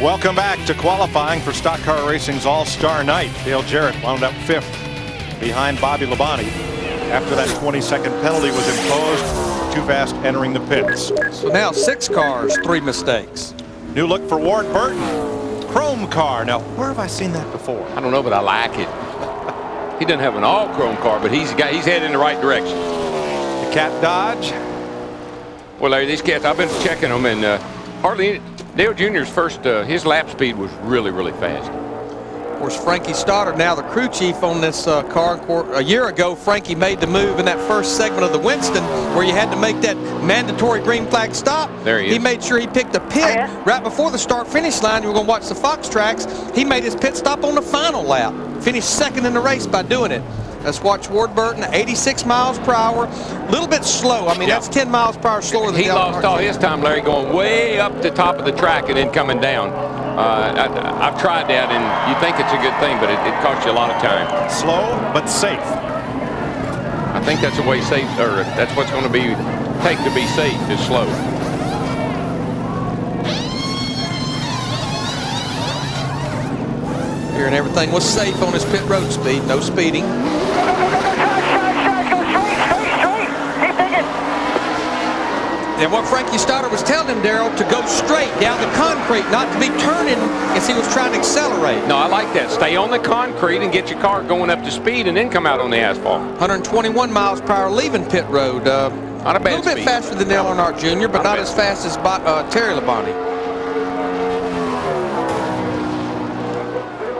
Welcome back to qualifying for Stock Car Racing's All-Star Night. Dale Jarrett wound up 5th behind Bobby Labonte after that 20-second penalty was imposed. Too fast entering the pits. So now 6 cars, 3 mistakes. New look for Ward Burton. Chrome car. Now, where have I seen that before? I don't know, but I like it. He doesn't have an all chrome car, but he's headed in the right direction. The Cat Dodge. Well, Larry, these cats, I've been checking them, and hardly Dale Jr.'s first, his lap speed was really, really fast. Of course, Frankie Stoddard, now the crew chief on this car. A year ago, Frankie made the move in that first segment of the Winston where you had to make that mandatory green flag stop. There he is. He made sure he picked a pit right before the start-finish line. You were going to watch the Fox tracks. He made his pit stop on the final lap. Finished 2nd in the race by doing it. Let's watch Ward Burton, 86 miles per hour. A little bit slow. I mean, that's 10 miles per hour slower than he lost all his time, Larry, going way up the top of the track and then coming down. I've tried that, and you think it's a good thing, but it costs you a lot of time. Slow but safe. I think that's the way safe, or that's what's going to be take to be safe is slow. Here, and everything was safe on his pit road speed. No speeding. And what Frankie Stoddard was telling him, Darrell, to go straight down the concrete, not to be turning as he was trying to accelerate. No, I like that. Stay on the concrete and get your car going up to speed and then come out on the asphalt. 121 miles per hour leaving pit road. Not a bad speed. A little bit faster than Dale Earnhardt Jr., but not as fast as Terry Labonte.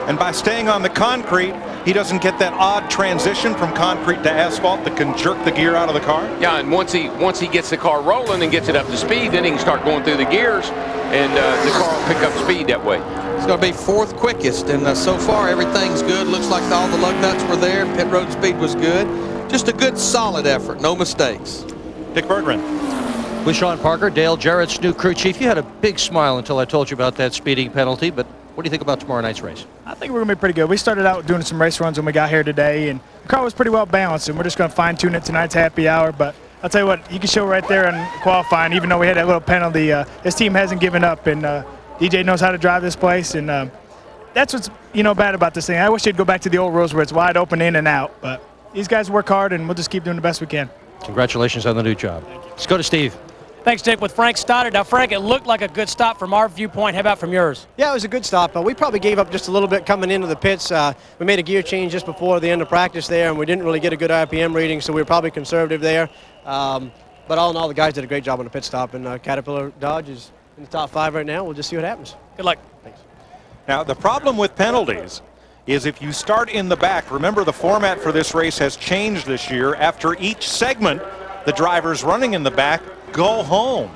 And by staying on the concrete, he doesn't get that odd transition from concrete to asphalt that can jerk the gear out of the car. Yeah, and once he gets the car rolling and gets it up to speed, then he can start going through the gears, and the car will pick up speed that way. It's going to be 4th quickest, and so far everything's good. Looks like all the lug nuts were there. Pit road speed was good. Just a good, solid effort. No mistakes. Dick Berggren. With Sean Parker, Dale Jarrett's new crew chief. You had a big smile until I told you about that speeding penalty, but what do you think about tomorrow night's race? I think we're going to be pretty good. We started out doing some race runs when we got here today, and the car was pretty well balanced, and we're just going to fine-tune it tonight's happy hour. But I'll tell you what, you can show right there in qualifying, even though we had that little penalty, this team hasn't given up, and DJ knows how to drive this place, and that's what's bad about this thing. I wish they'd go back to the old rules where it's wide open in and out, but these guys work hard, and we'll just keep doing the best we can. Congratulations on the new job. Let's go to Steve. Thanks, Dick. With Frank Stoddard. Now, Frank, it looked like a good stop from our viewpoint. How about from yours? Yeah, it was a good stop. We probably gave up just a little bit coming into the pits. We made a gear change just before the end of practice there, and we didn't really get a good RPM reading, so we were probably conservative there. But all in all, the guys did a great job on the pit stop, and Caterpillar Dodge is in the top 5 right now. We'll just see what happens. Good luck. Thanks. Now, the problem with penalties is if you start in the back, remember the format for this race has changed this year. After each segment, the drivers running in the back go home.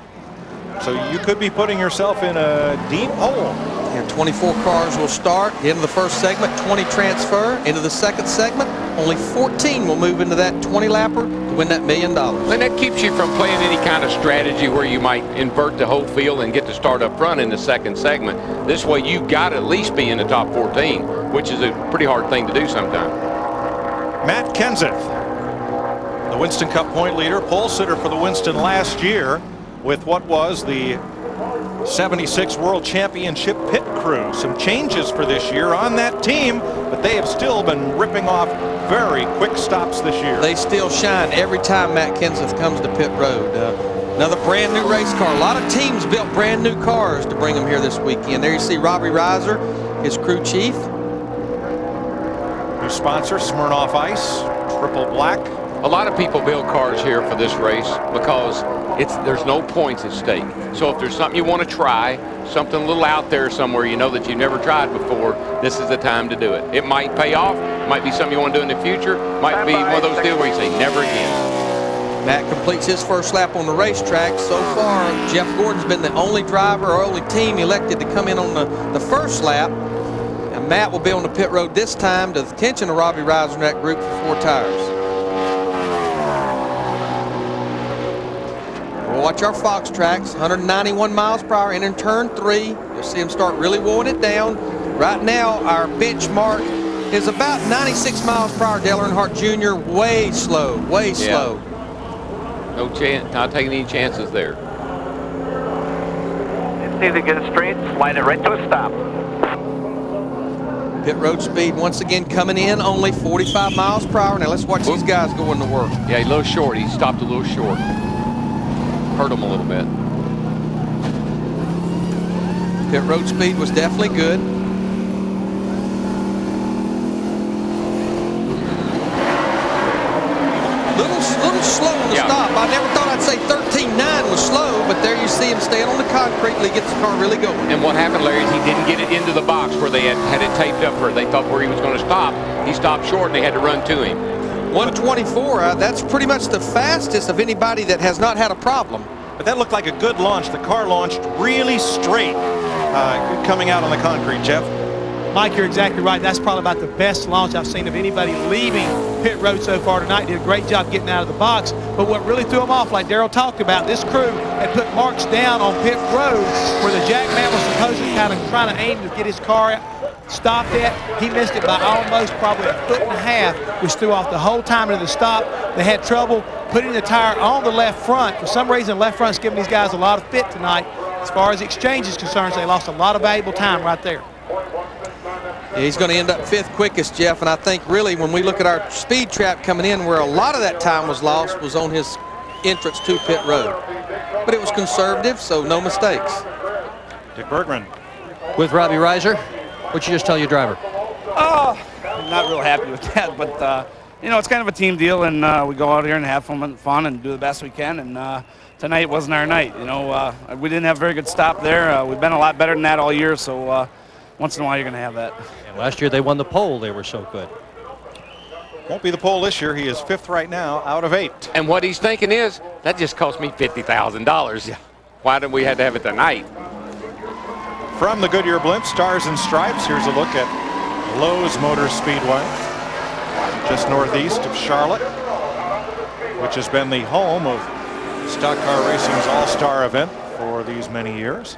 So you could be putting yourself in a deep hole. Yeah, 24 cars will start. Into the first segment, 20 transfer. Into the second segment, only 14 will move into that 20-lapper to win that $1 million. And that keeps you from playing any kind of strategy where you might invert the whole field and get to start up front in the second segment. This way, you got to at least be in the top 14, which is a pretty hard thing to do sometimes. Matt Kenseth, the Winston Cup point leader, pole sitter for the Winston last year, with what was the 76 World Championship pit crew. Some changes for this year on that team, but they have still been ripping off very quick stops this year. They still shine every time Matt Kenseth comes to pit road. Another brand new race car. A lot of teams built brand new cars to bring them here this weekend. There you see Robbie Reiser, his crew chief. New sponsor, Smirnoff Ice, triple black. A lot of people build cars here for this race because there's no points at stake. So if there's something you want to try, something a little out there somewhere you know that you've never tried before, this is the time to do it. It might pay off. It might be something you want to do in the future. Might be one of those deals where you say never again. Matt completes his first lap on the racetrack. So far, Jeff Gordon's been the only driver or only team elected to come in on the first lap. And Matt will be on the pit road this time to the attention of Robbie Reiser and that group for 4 tires. We'll watch our Fox tracks, 191 miles per hour entering turn 3. You'll see them start really wore it down. Right now, our benchmark is about 96 miles per hour. Dale Earnhardt Jr. way slow, way slow. No chance, not taking any chances there. Either get it straight, slide it right to a stop. Pit road speed once again coming in, only 45 miles per hour. Now let's watch these guys going to work. Yeah, a little short. He stopped a little short. Hurt him a little bit. Pit road speed was definitely good. Little slow on the stop. I never thought I'd say 13.9 was slow, but there you see him staying on the concrete till he gets the car really going. And what happened, Larry, is he didn't get it into the box where they had it taped up for. They thought where he was going to stop. He stopped short, and they had to run to him. 124. That's pretty much the fastest of anybody that has not had a problem. But that looked like a good launch. The car launched really straight coming out on the concrete, Jeff. Mike, you're exactly right. That's probably about the best launch I've seen of anybody leaving pit road so far tonight. Did a great job getting out of the box. But what really threw him off, like Darrell talked about, this crew had put marks down on pit road where the jack man was supposedly kind of trying to aim to get his car out. Stopped it. He missed it by almost probably 1.5 feet, which threw off the whole time into the stop. They had trouble putting the tire on the left front. For some reason, left front's giving these guys a lot of fit tonight. As far as the exchange is concerned, they lost a lot of valuable time right there. Yeah, he's going to end up 5th quickest, Jeff, and I think really when we look at our speed trap coming in, where a lot of that time was lost was on his entrance to pit road. But it was conservative, so no mistakes. Dick Bergman. With Robbie Reiser, what'd you just tell your driver? Oh, I'm not real happy with that, but you know, it's kind of a team deal, and we go out here and have fun and do the best we can, and tonight wasn't our night. You know, we didn't have a very good stop there. We've been a lot better than that all year, so once in a while you're going to have that. And last year they won the pole. They were so good. Won't be the pole this year. He is 5th right now out of 8. And what he's thinking is, that just cost me $50,000. Yeah. Why didn't we have to have it tonight? From the Goodyear Blimp, Stars and Stripes, here's a look at Lowe's Motor Speedway, just northeast of Charlotte, which has been the home of Stock Car Racing's All-Star event for these many years.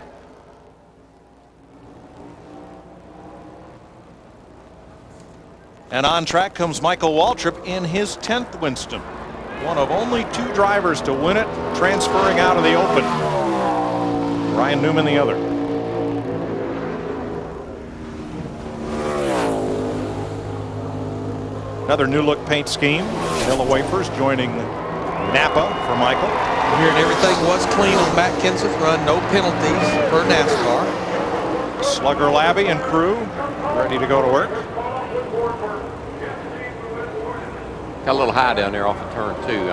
And on track comes Michael Waltrip in his 10th Winston. One of only 2 drivers to win it, transferring out of the open. Ryan Newman the other. Another new look paint scheme. Vanilla wafers joining Napa for Michael. Here and everything was clean on Matt Kenseth's run. No penalties for NASCAR. Slugger Labby and crew ready to go to work. Got a little high down there off the turn, too.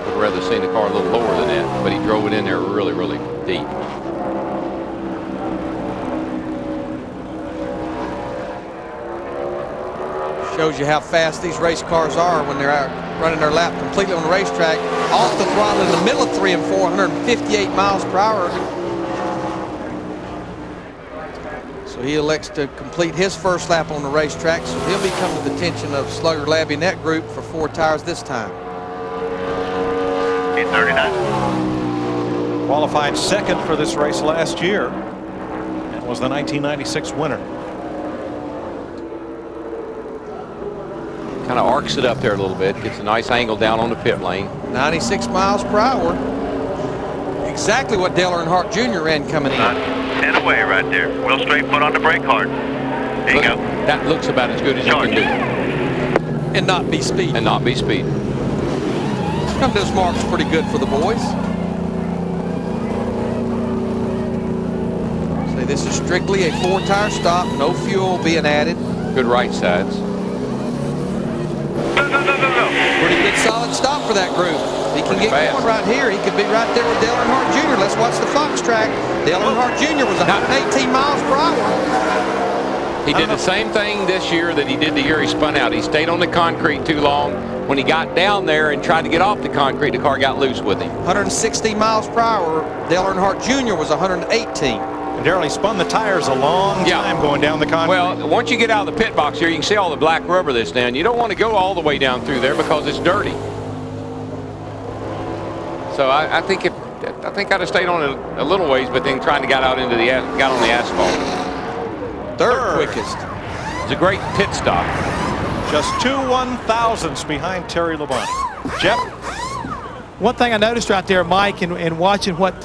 Would rather seen the car a little lower than that, but he drove it in there really, really deep. Shows you how fast these race cars are when they're out running their lap completely on the racetrack. Off the throttle in the middle of 3 and 4, 158 miles per hour. So he elects to complete his first lap on the racetrack, so he'll be coming to the attention of Slugger Labby and that group for 4 tires this time. 839. Qualified 2nd for this race last year and was the 1996 winner. Kind of arcs it up there a little bit, gets a nice angle down on the pit lane. 96 miles per hour. Exactly what Dale Earnhardt Jr. ran coming in. 10 away right there. Wheel straight, foot on the brake hard. There you go. That looks about as good as you can do. And not be speed. And not be speed. Come to those marks pretty good for the boys. Say this is strictly a 4-tire stop, no fuel being added. Good right sides. Pretty good solid stop for that group. He can get going right here. He could be right there with Dale Earnhardt Jr. Let's watch the Fox track. Dale Earnhardt Jr. was 118 miles per hour. He did the same thing this year that he did the year he spun out. He stayed on the concrete too long. When he got down there and tried to get off the concrete, the car got loose with him. 160 miles per hour. Dale Earnhardt Jr. was 118. And Darrell, he spun the tires a long time going down the concrete. Well, once you get out of the pit box here, you can see all the black rubber that's down. You don't want to go all the way down through there because it's dirty. So I think I'd have stayed on it a little ways, but then trying to get out into the got on the asphalt. Third quickest. It's a great pit stop. Just 2 1,000ths behind Terry Labonte. Jeff? one thing I noticed right there, Mike, and watching what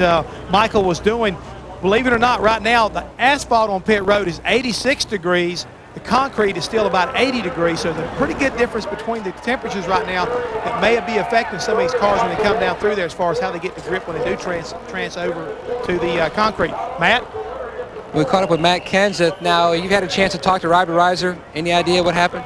Michael was doing, believe it or not, right now, the asphalt on pit road is 86 degrees. The concrete is still about 80 degrees, so there's a pretty good difference between the temperatures right now that may be affecting some of these cars when they come down through there as far as how they get the grip when they do trans over to the concrete. Matt? We caught up with Matt Kenseth. Now, you've had a chance to talk to Robbie Reiser. Any idea what happened?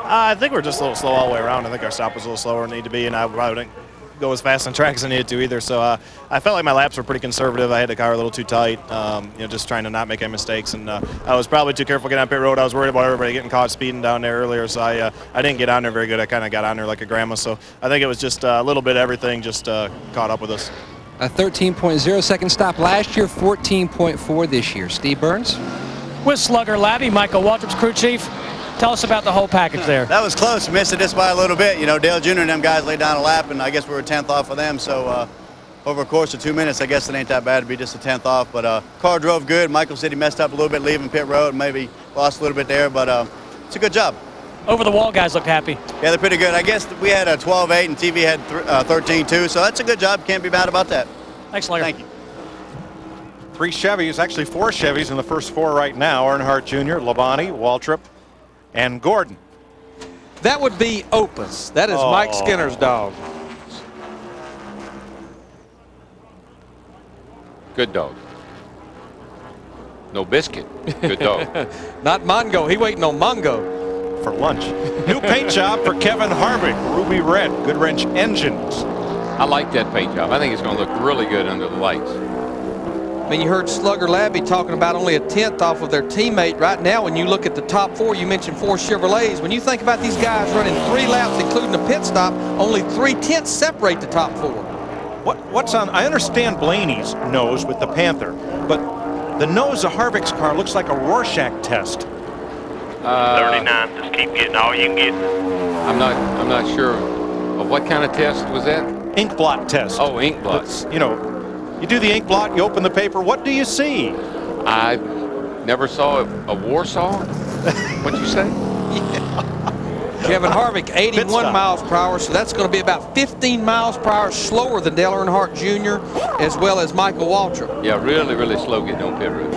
I think we're just a little slow all the way around. I think our stop was a little slower than it needed to be, and I probably didn't go as fast on track as I needed to either. So I felt like my laps were pretty conservative. I had the car a little too tight, just trying to not make any mistakes. And I was probably too careful getting on pit road. I was worried about everybody getting caught speeding down there earlier, so I didn't get on there very good. I kind of got on there like a grandma. So I think it was just a little bit of everything just caught up with us. A 13.0 second stop last year, 14.4 this year. Steve Burns? With Slugger Labby, Michael Waltrip's crew chief. Tell us about the whole package there. That was close. Missed it just by a little bit. You know, Dale Jr. and them guys laid down a lap, and I guess we were 10th off of them. So over a course of 2 minutes, I guess it ain't that bad to be just a 10th off. But car drove good. Michael said he messed up a little bit leaving pit road, maybe lost a little bit there, but it's a good job. Over the wall guys looked happy. Yeah, they're pretty good. I guess we had a 12.8 and TV had 13.2, so that's a good job. Can't be mad about that. Thanks, Slugger. Thank you. 3 Chevys, actually 4 Chevys in the first 4 right now. Earnhardt Jr., Labonte, Waltrip, and Gordon. That would be Opus. That is Mike Skinner's dog. Good dog. No biscuit. Good dog. Not Mongo. He waiting on Mongo. For lunch. New paint job for Kevin Harvick. Ruby red. Goodwrench engines. I like that paint job. I think it's going to look really good under the lights. I mean, you heard Slugger Labby talking about only a 10th off of their teammate. Right now, when you look at the top 4, you mentioned 4 Chevrolets. When you think about these guys running 3 laps, including a pit stop, only 3/10 separate the top 4. What's on? I understand Blaney's nose with the Panther, but the nose of Harvick's car looks like a Rorschach test. 39. Just keep getting all you can get. I'm not sure of what kind of test was that. Ink blot test. Oh, ink blots. You know, you do the ink blot, you open the paper, what do you see? I never saw a Warsaw. What'd you say? Kevin Harvick, 81 miles per hour, so that's going to be about 15 miles per hour slower than Dale Earnhardt Jr. as well as Michael Waltrip. Yeah, really, really slow getting on pit road.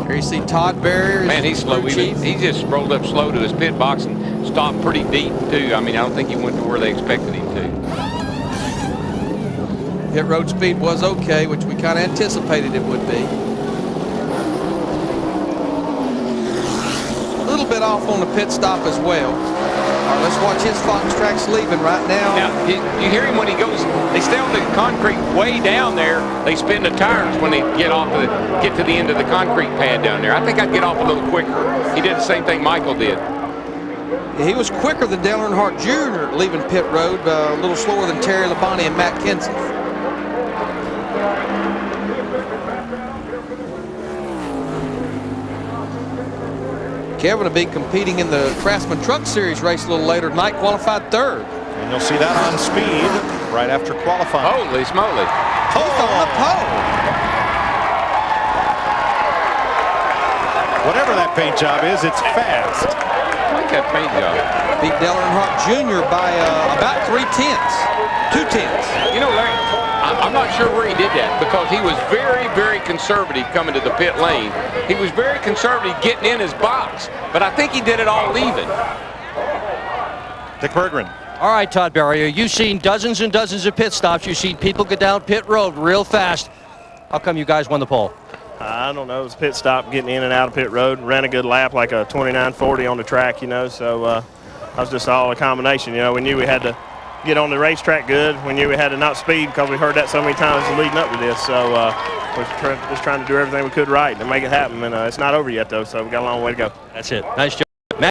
Here you see Todd Berry. Man, he's slow. He just rolled up slow to his pit box and stopped pretty deep, too. I mean, I don't think he went to where they expected him to. Pit road speed was okay, which we kind of anticipated it would be. A little bit off on the pit stop as well. All right, let's watch his Fox Tracks leaving right now. Now, you hear him when he goes, they stay on the concrete way down there. They spin the tires when they get to the end of the concrete pad down there. I think I'd get off a little quicker. He did the same thing Michael did. Yeah, he was quicker than Dale Earnhardt Jr. leaving pit road, a little slower than Terry Labonte and Matt Kenseth. Kevin will be competing in the Craftsman Truck Series race a little later tonight, qualified 3rd. And you'll see that on speed right after qualifying. Holy smoly. He's on the pole. Whatever that paint job is, it's fast. I like that paint job. Beat Dale Earnhardt Jr. by about 3/10. 2/10. You know, Larry, I'm not sure where he did that because he was very, very conservative coming to the pit lane. He was very conservative getting in his box, but I think he did it all even. Dick Berggren. All right, Todd Berry, you've seen dozens and dozens of pit stops. You've seen people get down pit road real fast. How come you guys won the pole? I don't know. It was a pit stop, getting in and out of pit road. Ran a good lap, like a 29.40 on the track, you know. So that was just all a combination. You know, we knew we had to get on the racetrack good. We knew we had to not speed because we heard that so many times leading up to this. So we're just trying to do everything we could right and make it happen. And it's not over yet, though, so we got a long way to go. That's it. Nice job.